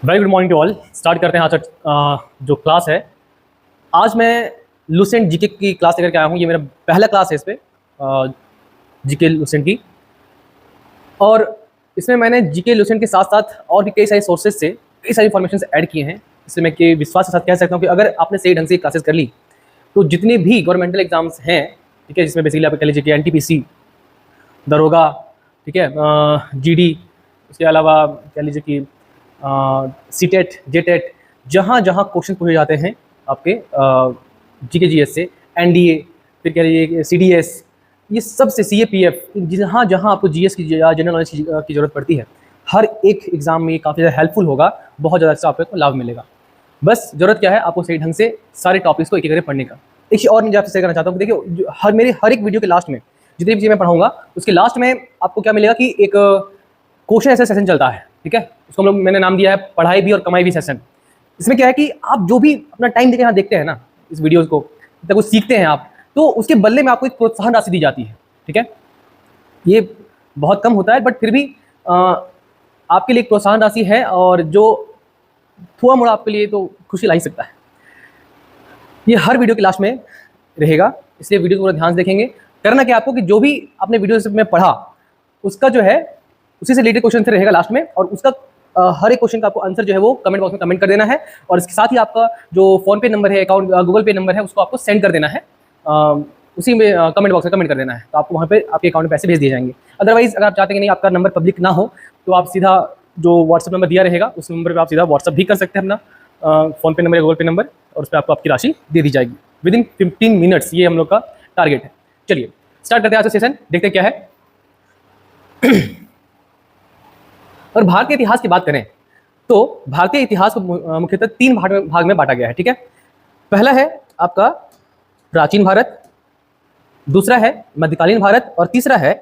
Very good morning to all. Start करते हैं आज का जो क्लास है। आज मैं लुसेंट जीके की क्लास लेकर के आया हूँ। ये मेरा पहला क्लास है इस पे जीके लुसेंट की। और इसमें मैंने जीके लुसेंट के साथ साथ और भी कई सारे सोर्सेज से कई सारी इन्फॉर्मेशन ऐड किए हैं। इसलिए मैं के विश्वास के साथ कह सकता हूँ कि अगर आपने सही ढंग से क्लासेस कर ली तो जितने भी गवर्नमेंटल एग्जाम्स हैं, ठीक है, जिसमें बेसिकली आप कह लीजिए कि एनटीपीसी, दरोगा, ठीक है, जीडी, उसके अलावा कह लीजिए कि सीटेट, जेटेट, जहाँ जहाँ क्वेश्चन पूछे जाते हैं आपके जीके जीएस से, एनडीए, फिर कह लीजिए सीडीएस, ये सब से सीएपीएफ, जहाँ जहाँ आपको जीएस की जनरल नॉलेज की जरूरत पड़ती है, हर एक एग्जाम में ये काफ़ी ज़्यादा हेल्पफुल होगा। बहुत ज़्यादा इससे आपको लाभ मिलेगा। बस जरूरत क्या है, आपको सही ढंग से सारे टॉपिक्स को एक एक करके पढ़ने का। एक चीज़ और मैं आपसे शेयर करना चाहता हूँ कि देखिए, मेरे हर एक वीडियो के लास्ट में जितनी भी चीज़ मैं पढ़ाऊंगा उसके लास्ट में आपको क्या मिलेगा कि एक क्वेश्चन ऐसा सेशन चलता है, ठीक है। उसको हम लोग मैंने नाम दिया है पढ़ाई भी और कमाई भी सेशन। इसमें क्या है कि आप जो भी अपना टाइम देकर यहाँ देखते हैं ना इस वीडियोज़ को, तब कुछ सीखते हैं आप, तो उसके बदले में आपको एक प्रोत्साहन राशि दी जाती है, ठीक है। ये बहुत कम होता है बट फिर भी आपके लिए एक प्रोत्साहन राशि है, और जो थोड़ा मोड़ा आपके लिए तो खुशी ला ही सकता है। ये हर वीडियो के लास्ट में रहेगा, इसलिए वीडियो को पूरा ध्यान से देखेंगे। करना क्या आपको कि जो भी आपने वीडियो में पढ़ा उसका जो है उसी से रिलेटेड क्वेश्चन से रहेगा लास्ट में, और उसका हर एक क्वेश्चन का आपको आंसर जो है वो कमेंट बॉक्स में कमेंट कर देना है। और इसके साथ ही आपका जो फोन पे नंबर है, अकाउंट गूगल पे नंबर है, उसको आपको सेंड कर देना है, उसी में कमेंट बॉक्स में कमेंट कर देना है, तो आपको वहाँ पे आपके अकाउंट में पैसे भेज दिए जाएंगे। अदरवाइज अगर आप चाहते हैं कि नहीं आपका नंबर पब्लिक ना हो, तो आप सीधा जो व्हाट्सअप नंबर दिया रहेगा उस नंबर पर आप सीधा व्हाट्सअप भी कर सकते हैं अपना फोन पे नंबर या गूगल पे नंबर, और उस पर आपको आपकी राशि दे दी जाएगी विदिन 15 मिनट्स। ये हम लोग का टारगेट है। चलिए स्टार्ट करते हैं आज का सेशन, देखते हैं क्या है। और भारत के इतिहास की बात करें तो भारतीय इतिहास को मुख्यतः 3 भाग में बांटा गया है, ठीक है। पहला है आपका प्राचीन भारत, दूसरा है मध्यकालीन भारत, और तीसरा है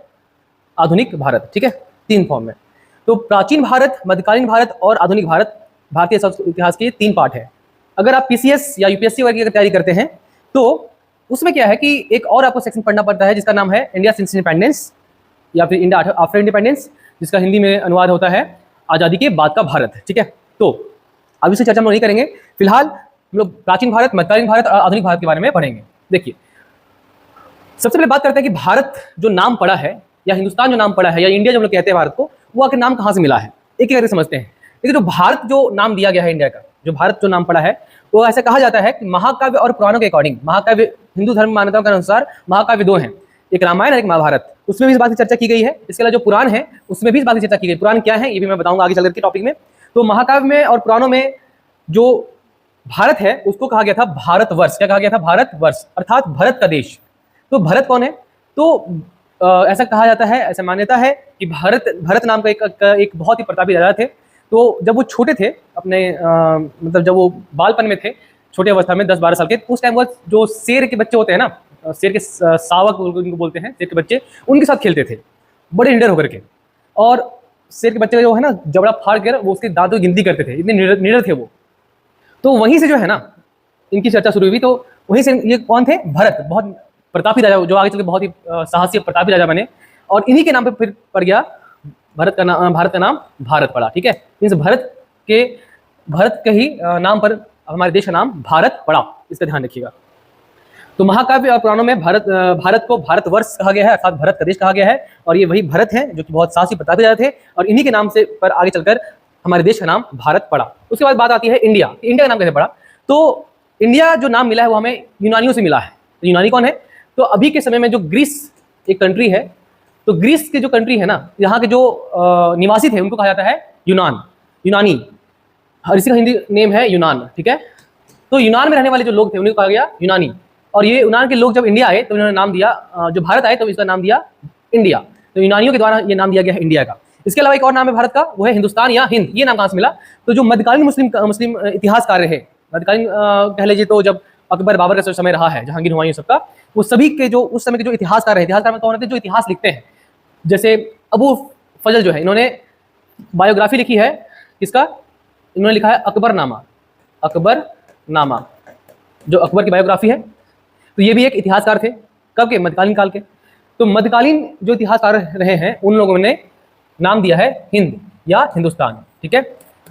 आधुनिक भारत, ठीक है। 3 फॉर्म में। तो प्राचीन भारत, मध्यकालीन भारत और आधुनिक भारत भारतीय इतिहास के 3 पार्ट है। अगर आप पीसीएस या यूपीएससी वगैरह की तैयारी करते हैं तो उसमें क्या है कि एक और आपको सेक्शन पढ़ना पड़ता है जिसका नाम है इंडिया सिंस इंडिपेंडेंस, या फिर इंडिया आफ्टर इंडिपेंडेंस, जिसका हिंदी में अनुवाद होता है आज़ादी के बाद का भारत, ठीक है। तो अब इससे चर्चा हम लोग नहीं करेंगे। फिलहाल हम लोग प्राचीन भारत, मध्यकालीन भारत और आधुनिक भारत के बारे में पढ़ेंगे। देखिए, सबसे पहले बात करते हैं कि भारत जो नाम पड़ा है, या हिंदुस्तान जो नाम पड़ा है, या इंडिया जो हम लोग कहते हैं भारत को, वो आखिर नाम कहाँ से मिला है, एक एक करके समझते हैं। लेकिन जो भारत जो नाम दिया गया है इंडिया का, जो भारत जो नाम पड़ा है, वो ऐसा कहा जाता है कि महाकाव्य और पुराणों के अकॉर्डिंग, महाकाव्य हिंदू धर्म मान्यताओं के अनुसार महाकाव्य 2 हैं, एक रामायण और एक महाभारत। उसमें भी इस बात की चर्चा की गई है। इसके अलावा जो पुराण है उसमें भी इस बात की चर्चा की गई। पुराण क्या है ये भी मैं बताऊंगा आगे चलकर के टॉपिक में। तो महाकाव्य में और पुराणों में जो भारत है उसको कहा गया था भारतवर्ष। क्या कहा गया था? भारतवर्ष, अर्थात भारत का देश। तो भारत कौन है? तो ऐसा कहा जाता है, ऐसा मान्यता है कि भारत नाम का एक बहुत ही प्रतापी राजा थे। तो जब वो छोटे थे अपने मतलब जब वो बालपन में थे, छोटे अवस्था में 10-12 साल के, उस टाइम वो जो शेर के बच्चे होते हैं ना, शेर के शावक उनको बोलते हैं, शेर के बच्चे, उनके साथ खेलते थे बड़े निडर होकर के। और शेर के बच्चे जो है ना, जबड़ा फाड़ कर वो उसके दांतों की गिनती करते थे, इतने निडर थे वो। तो वहीं से जो है ना इनकी चर्चा शुरू हुई। तो वहीं से ये कौन थे? भरत, बहुत प्रतापी राजा, जो आगे चल के बहुत ही साहसी प्रतापी राजा बने, और इन्हीं के नाम पे फिर पड़ गया भारत का नाम भारत पड़ा, ठीक है। मीन्स भारत के ही नाम पर हमारे देश का नाम भारत पड़ा, इसका ध्यान रखिएगा। तो महाकाव्य और पुराणों में भारत को भारतवर्ष कहा गया है, अर्थात भारत का देश कहा गया है। और ये वही भारत है जो कि बहुत साहसी प्रतापी राजा थे, और इन्हीं के नाम से पर आगे चलकर हमारे देश का नाम भारत पड़ा। उसके बाद बात आती है इंडिया। इंडिया का नाम कैसे पड़ा? तो इंडिया जो नाम मिला है वो हमें यूनानियों से मिला है। तो यूनानी कौन है? तो अभी के समय में जो ग्रीस एक कंट्री है, तो ग्रीस के जो कंट्री है ना, यहाँ के जो निवासी थे उनको कहा जाता है यूनानी, और इसी का हिंदी नेम है यूनान, ठीक है। तो यूनान में रहने वाले जो लोग थे उन्हें कहा गया यूनानी। और ये यूनान के लोग जब इंडिया आए तो उन्होंने नाम दिया, जो भारत आए तो इसका नाम दिया इंडिया। तो यूनानियों के द्वारा ये नाम दिया गया है इंडिया का। इसके अलावा एक और नाम है भारत का, वो है हिंदुस्तान या हिंद। ये नाम कहाँ से मिला? तो जो मध्यकालीन मुस्लिम इतिहासकार रहे, मध्यकालीन कह लीजिए, तो जब अकबर बाबर का समय रहा है, जहांगीर हुमायूं सबका, वो सभी के जो उस समय के जो इतिहासकार रहे, इतिहासकार में कौन होते हैं? जो इतिहास लिखते हैं। जैसे अबू फजल जो है, इन्होंने बायोग्राफी लिखी है, किसका? इन्होंने लिखा है अकबरनामा, जो अकबर की बायोग्राफी है। तो ये भी एक इतिहासकार थे, कब के? मध्यकालीन काल के। तो मध्यकालीन जो इतिहासकार रहे हैं उन लोगों ने नाम दिया है हिंद या हिंदुस्तान, ठीक है,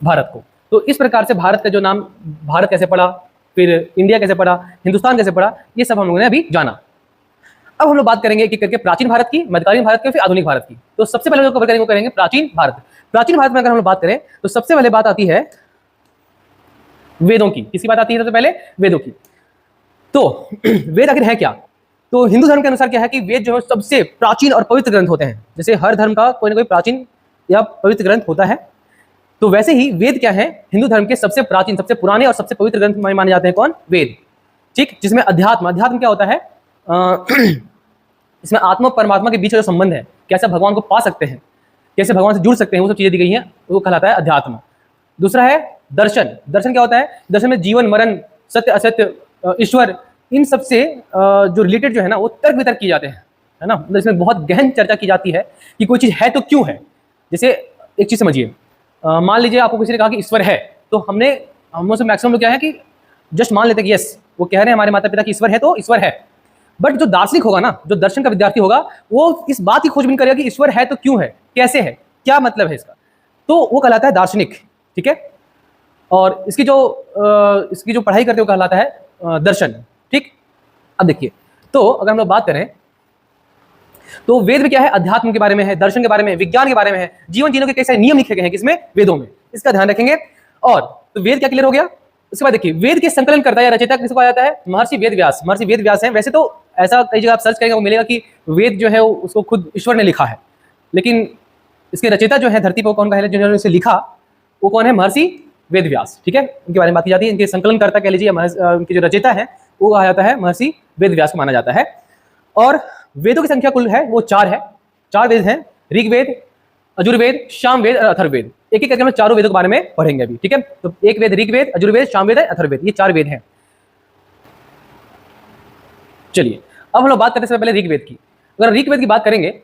भारत को। तो इस प्रकार से भारत का जो नाम, भारत कैसे पड़ा, फिर इंडिया कैसे पड़ा, हिंदुस्तान कैसे पड़ा, ये सब हम लोगों ने अभी जाना। अब हम लोग बात करेंगे एक एक करके प्राचीन भारत की, मध्यकालीन भारत की, फिर आधुनिक भारत की। तो सबसे पहले जो कवर करेंगे वो करेंगे प्राचीन भारत। प्राचीन भारत में अगर हम लोग बात करें तो सबसे पहले बात आती है वेदों की। किसकी बात आती है सबसे पहले? वेदों की। तो वेद आखिर है क्या? तो हिंदू धर्म के अनुसार क्या है कि वेद जो है सबसे प्राचीन और पवित्र ग्रंथ होते हैं। जैसे हर धर्म का कोई ना कोई प्राचीन या पवित्र ग्रंथ होता है, तो वैसे ही वेद क्या है, हिंदू धर्म के सबसे प्राचीन, सबसे पुराने और सबसे पवित्र ग्रंथ माने जाते हैं। कौन? वेद। ठीक, जिसमें अध्यात्म, अध्यात्म क्या होता है? इसमें आत्मा और परमात्मा के बीच का जो संबंध है, कैसे भगवान को पा सकते हैं, कैसे भगवान से जुड़ सकते हैं, वो सब चीजें दी गई हैं, वो कहलाता है अध्यात्म। दूसरा है दर्शन। दर्शन क्या होता है? दर्शन में जीवन मरण, सत्य असत्य, ईश्वर, इन सब से जो रिलेटेड जो है ना, वो तर्क वितर्क किए जाते हैं, है ना। मतलब इसमें बहुत गहन चर्चा की जाती है कि कोई चीज़ है तो क्यों है। जैसे एक चीज़ समझिए, मान लीजिए आपको किसी ने कहा कि ईश्वर है, तो हम लोग से मैक्सिमम लोग क्या है कि जस्ट मान लेते हैं कि यस, वो कह रहे हैं हमारे माता पिता कि ईश्वर है तो ईश्वर है। बट जो दार्शनिक होगा ना, जो दर्शन का विद्यार्थी होगा, वो इस बात की खोजबीन करेगा कि ईश्वर है तो क्यों है, कैसे है, क्या मतलब है इसका, तो वो कहलाता है दार्शनिक। ठीक है, और इसकी जो पढ़ाई करते हो कहलाता है दर्शन। ठीक, अब देखिए, तो अगर हम लोग बात करें तो वेद में क्या है? अध्यात्म के बारे में है, दर्शन के बारे में, विज्ञान के बारे में है, जीवन जीने के कैसे नियम लिखे गए हैं किसमें? वेदों में। इसका ध्यान रखेंगे। और तो वेद क्या क्लियर हो गया। उसके बाद देखिए, वेद के संकलन करता है या रचयिता किसको कहा जाता है? महर्षि वेद व्यास। महर्षि वेद व्यास हैं। वैसे तो ऐसा कई जगह आप सर्च करेंगे वो मिलेगा कि वेद जो है उसको खुद ईश्वर ने लिखा है, लेकिन इसके रचयिता जो है धरती पर कौन है, जिन्होंने इसे लिखा, वो कौन है? महर्षि वेद व्यास। ठीक है, उनके बारे में बात की जाती है। इनके संकलनकर्ता कह लीजिए, उनके जो रचयिता है वो कहा जाता है महर्षि वेद व्यास को माना जाता है। और वेदों की संख्या कुल है वो 4 है। 4 वेद हैं, ऋग्वेद, यजुर्वेद, सामवेद और अथर्ववेद। एक एक करके हम चारों वेदों के बारे में पढ़ेंगे अभी। ठीक है, तो एक वेद ऋग्वेद, यजुर्वेद, सामवेद, अथर्ववेद, ये 4 वेद हैं। चलिए, अब हम लोग बात करते हैं सबसे पहले ऋग्वेद की। अगर ऋग्वेद की बात करेंगे,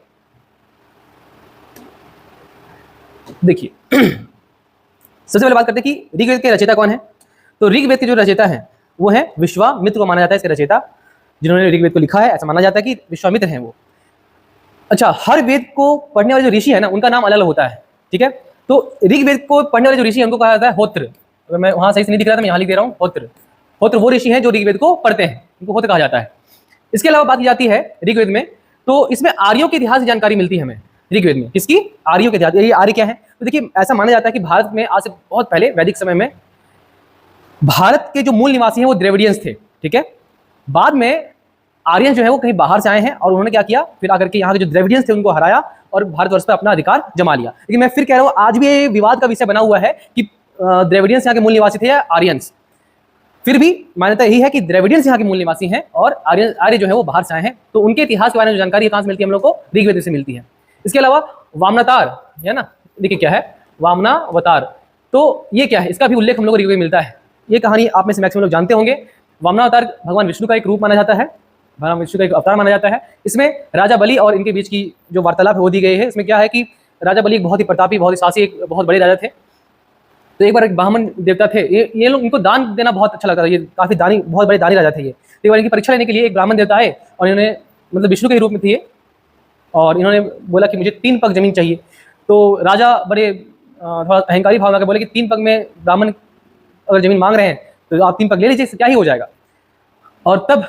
देखिए सबसे पहले बात करते हैं कि ऋग्वेद के रचयिता कौन है। तो ऋग्वेद के जो रचयिता हैं वो है विश्वामित्र को माना जाता है इसके रचयिता, जिन्होंने ऋग्वेद को लिखा है। ऐसा माना जाता है कि विश्वामित्र हैं वो। अच्छा, हर वेद को पढ़ने वाले जो ऋषि है ना, उनका नाम अलग अलग होता है। ठीक है, तो ऋग्वेद को पढ़ने वाले जो ऋषि हैं उनको कहा जाता है होत्र। अगर मैं वहां सही से नहीं दिख रहा था, मैं यहाँ लिख दे रहा हूँ होत्र। होत्र वो ऋषि हैं जो ऋग्वेद को पढ़ते हैं, उनको होत्र कहा जाता है। इसके अलावा बात की जाती है ऋग्वेद में, तो इसमें आर्यों के इतिहास की जानकारी मिलती है हमें ऋग्वेद में। किसकी? आर्यों के इतिहास। ये आर्य क्या है? तो देखिए, ऐसा माना जाता है कि भारत में आज से बहुत पहले, वैदिक समय में, भारत के जो मूल निवासी हैं वो द्रविडियंस थे। ठीक है, बाद में आर्यन जो है वो कहीं बाहर से आए हैं और उन्होंने क्या किया, फिर आकर के यहाँ के जो द्रविडियंस थे उनको हराया और भारतवर्ष पर अपना अधिकार जमा लिया। लेकिन मैं फिर कह रहा हूँ, आज भी ये विवाद का विषय बना हुआ है कि द्रविडियंस यहाँ के मूल निवासी थे या आर्यंस। फिर भी मान्यता यही है कि द्रविडियंस यहाँ के मूल निवासी हैं और आर्य जो है वो बाहर से आए हैं। तो उनके इतिहास के बारे में जो जानकारी कहाँ से मिलती है हम लोग को? ऋग्वेद से मिलती है। इसके अलावा वामनावतार है ना, देखिए क्या है वामनावतार, तो ये क्या है, इसका भी उल्लेख हम लोग को ऋग्वेद में मिलता है। ये कहानी आप में से मैक्सिमम लोग जानते होंगे। वामनावतार भगवान विष्णु का एक रूप माना जाता है, भगवान विष्णु का एक अवतार माना जाता है। इसमें राजा बलि और इनके बीच की जो वार्तालाप है वो दी गई है। इसमें क्या है कि राजा बलि एक बहुत ही प्रतापी, बहुत ही साहसी, एक बहुत बड़े राजा थे। तो एक बार एक ब्राह्मण देवता थे, ये लोग, इनको दान देना बहुत अच्छा लगता था। ये काफी दानी, बहुत बड़े दानी राजा थे ये। तो एक बार इनकी परीक्षा लेने के लिए एक ब्राह्मण देवता आए और इन्होंने, मतलब विष्णु के रूप में थे, और इन्होंने बोला कि मुझे 3 पग जमीन चाहिए। तो राजा बड़े थोड़ा अहंकारी भावना के बोले कि 3 पग में ब्राह्मण अगर जमीन मांग रहे हैं तो आप 3 पग ले लीजिए, इससे क्या ही हो जाएगा। और तब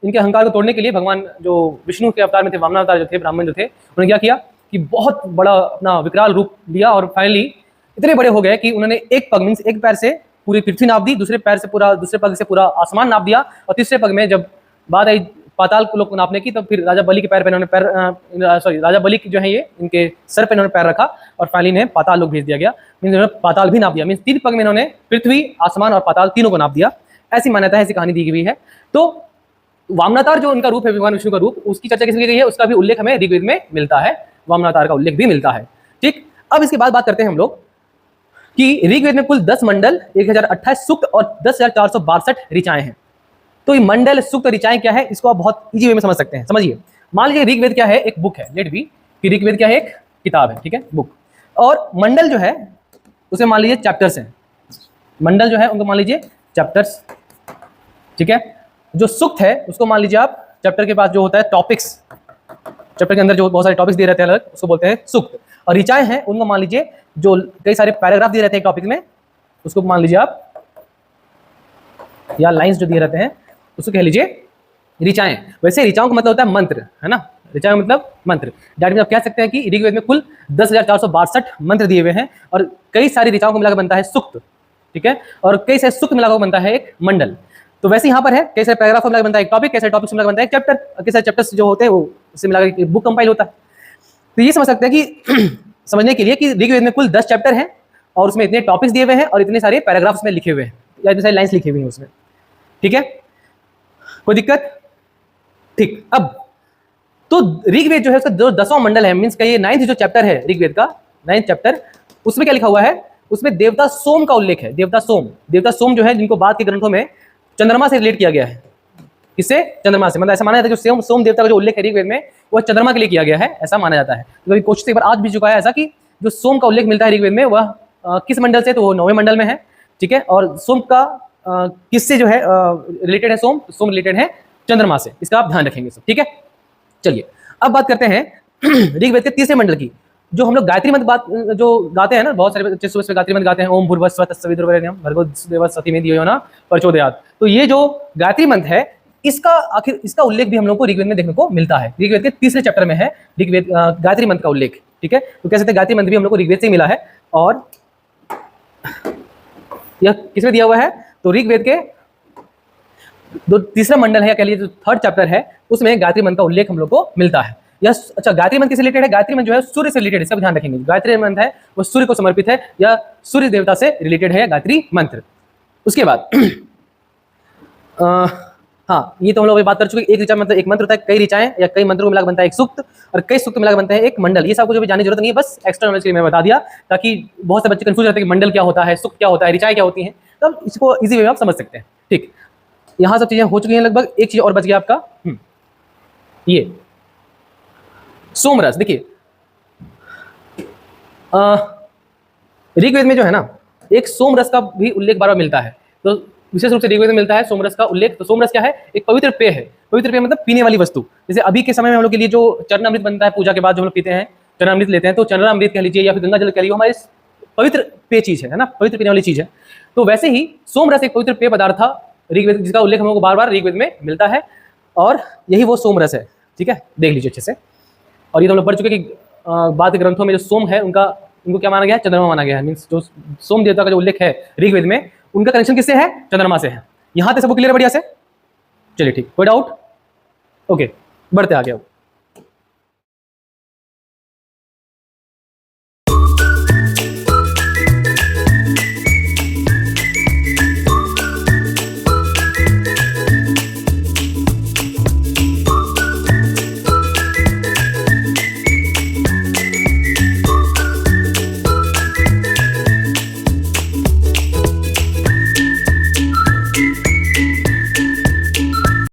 इनके अहंकार को तोड़ने के लिए भगवान जो विष्णु के अवतार में थे, वामन अवतार जो थे, ब्राह्मण जो थे, उन्होंने क्या किया कि बहुत बड़ा अपना विकराल रूप लिया और फाइनली इतने बड़े हो गए कि उन्होंने एक पग मीन्स एक पैर से पूरी पृथ्वी नाप दी, दूसरे पग से पूरा आसमान नाप दिया, और तीसरे पग में जब बात आई पाताल को लोग नापने की, तो फिर राजा बलि के पैर पे इन्होंने राजा बलि की जो है ये इनके सर पे इन्होंने पैर रखा और फाइनली इन्हें पाताल लोग भेज दिया गया। मीन्स इन्होंने पाताल भी नाप दिया। मीन्स 3 पग में इन्होंने पृथ्वी, आसमान और पाताल तीनों को नाप दिया। ऐसी मान्यता है, ऐसी कहानी दी गई है। तो वामनावतार जो उनका रूप है, भगवान विष्णु का रूप, उसकी चर्चा किसने की गई है, उसका भी उल्लेख हमें ऋग्वेद में मिलता है। वामनावतार का उल्लेख भी मिलता है। ठीक, अब इसके बाद बात करते हैं हम लोग कि ऋग्वेद में कुल 10 मंडल, 1028 सूक्त और 10,462 ऋचाएं हैं। तो ये मंडल, सूक्त, ऋचाएं क्या है, इसको आप बहुत इजी वे में समझ सकते हैं। समझिए, मान लीजिए ऋग्वेद क्या है, एक बुक है, लेट बी कि ऋग्वेद क्या है, एक किताब है, ठीक है, बुक। और मंडल जो है उसे मान लीजिए चैप्टर्स हैं। मंडल जो है उनको मान लीजिए चैप्टर्स, ठीक है। जो सूक्त है उसको मान लीजिए आप, चैप्टर के पास जो होता है टॉपिक्स, चैप्टर के अंदर जो बहुत सारे टॉपिक्स दिए रहते हैं अलग, उसको बोलते हैं सूक्त। और ऋचाएं हैं उनको मान लीजिए जो कई सारे पैराग्राफ दिए रहते हैं एक टॉपिक में, उसको मान लीजिए आप, या लाइंस जो दिए रहते हैं उसको कह लीजिए ऋचाएं। वैसे ऋचाओं का मतलब होता है मंत्र, है ना, ऋचा का मतलब मंत्र। डैट मीन आप कह सकते हैं कि ऋग्वेद में कुल 10,462 मंत्र दिए हुए हैं और कई सारी ऋचाओं को मिलाकर बनता है सूक्त, ठीक है, और कई सारे सूक्त मिलाकर बनता है एक मंडल। तो वैसे यहाँ पर है कई सारे पैराग्राफ मिलाकर बनता है एक टॉपिक, कई सारे टॉपिक मिलाकर बनता है एक चैप्टर, कई सारे चैप्टर्स जो होते हैं वो उससे मिलाकर एक बुक कंपाइल होता है। तो ये समझ सकते हैं कि समझने के लिए कि ऋग्वेद में कुल 10 चैप्टर हैं और उसमें इतने टॉपिक्स दिए हुए हैं और इतने सारे पैराग्राफ्स में लिखे हुए हैं या इतने सारी लाइन्स लिखी हुई हैं उसमें, ठीक है, कोई दिक्कत? ठीक। अब तो ऋग्वेद जो है उसका जो 10वां मंडल है, मींस का ये 9th जो चैप्टर है ऋग्वेद का 9th चैप्टर, उसमें क्या लिखा हुआ है, उसमें देवता सोम का उल्लेख है। देवता सोम जो है जिनको बाद के ग्रंथों में चंद्रमा से रिलेट किया गया है। किससे? चंद्रमा से। मतलब ऐसा माना जाता है जो सोम देवता का जो उल्लेख है ऋग्वेद में वह चंद्रमा के लिए किया गया है, ऐसा माना जाता है। तो क्वेश्चन एक बार आज भी चुका है ऐसा कि जो सोम का उल्लेख मिलता है ऋग्वेद में वह किस मंडल से, तो वो 9वें मंडल में है, ठीक है। और सोम का किससे जो है रिलेटेड है, सोम रिलेटेड है चंद्रमा से, इसका आप ध्यान रखेंगे सब, ठीक है। चलिए अब बात करते हैं ऋग्वेद के 3रे मंडल की। जो हम लोग गायत्री मंत्र बात जो गाते हैं ना, बहुत सारे बच्चे सुबह गायत्री मंत्र गाते हैं, ओम भूर्भुवः तत्सवितुर्वरेण्यं भर्गो देवस्य सतीमहि धियो यो न प्रचोदयात्। तो ये जो गायत्री मंत्र है इसका आखिर इसका उल्लेख भी हम लोग को ऋग्वेद में देखने को मिलता है। ऋग्वेद के 3रे चैप्टर में है ऋग्वेद गायत्री मंत्र का उल्लेख, ठीक है। तो कह सकते हैं गायत्री मंत्र भी हम लोग को ऋग्वेद से मिला है। और यह किसमें दिया हुआ है, तो ऋग्वेद के जो 3रा मंडल है, कह लीजिए जो 3rd चैप्टर है, उसमें गायत्री मंत्र का उल्लेख हम लोग को मिलता है। यह अच्छा गायत्री मंत्र किससे रिलेटेड है? गायत्री मंत्र जो है सूर्य से रिलेटेड है, इसका ध्यान रखेंगे। गायत्री मंत्र है वो सूर्य को समर्पित है या सूर्य देवता से रिलेटेड है गायत्री मंत्र। उसके बाद हाँ, ये तो हम लोग बात कर चुके। एक ऋचा मतलब एक मंत्र होता है, कई ऋचाएं या कई मंत्रों को मिलाकर बनता है एक सूक्त, और कई सूक्त मिलाकर बनता है एक मंडल। ये सब कुछ अभी जानने की जरूरत नहीं है, बस एक्स्ट्रा नॉलेज के लिए मैं बता दिया, ताकि बहुत से बच्चे कंफ्यूज रहते हैं कि मंडल क्या होता है, सूक्त क्या होता है, ऋचाएं क्या होती हैं, तब इसको इजी वे में आप समझ सकते हैं। ठीक, यहाँ सब चीजें हो चुकी हैं लगभग। एक चीज और बच गया आपका, ये सोमरस। देखिए ऋग्वेद में जो है ना, एक सोमरस का भी उल्लेख बार बार मिलता है। तो विशेष रूप से ऋग्वेद में मिलता है सोमरस का उल्लेख। तो सोमरस क्या है? एक पवित्र पेय है। पवित्र पेय मतलब पीने वाली वस्तु। जैसे अभी के समय में हम लोग के लिए जो चरणामृत बनता है पूजा के बाद, जो हम लोग पीते हैं, चरणामृत लेते हैं, तो चरणामृत कह लीजिए या फिर गंगा जल कह लीजिए, हमारे पवित्र पेय चीज है ना, पवित्र पीने वाली चीज है। तो वैसे ही सोमरस एक पवित्र पेय पदार्थ था ऋग्वेद, जिसका उल्लेख हम लोग को बार बार ऋग्वेद में मिलता है, और यही वो सोमरस है। ठीक है, देख लीजिए अच्छे से। और ये तो हम लोग पढ़ चुके कि बाद के ग्रंथों में जो सोम है उनको क्या माना गया है? चंद्रमा माना गया है। मीन्स जो सोम देवता का जो उल्लेख है ऋग्वेद में, उनका कनेक्शन किससे है? चंद्रमा से है। यहाँ तक सबको क्लियर है बढ़िया से? चलिए ठीक, कोई डाउट? ओके, बढ़ते आगे अब।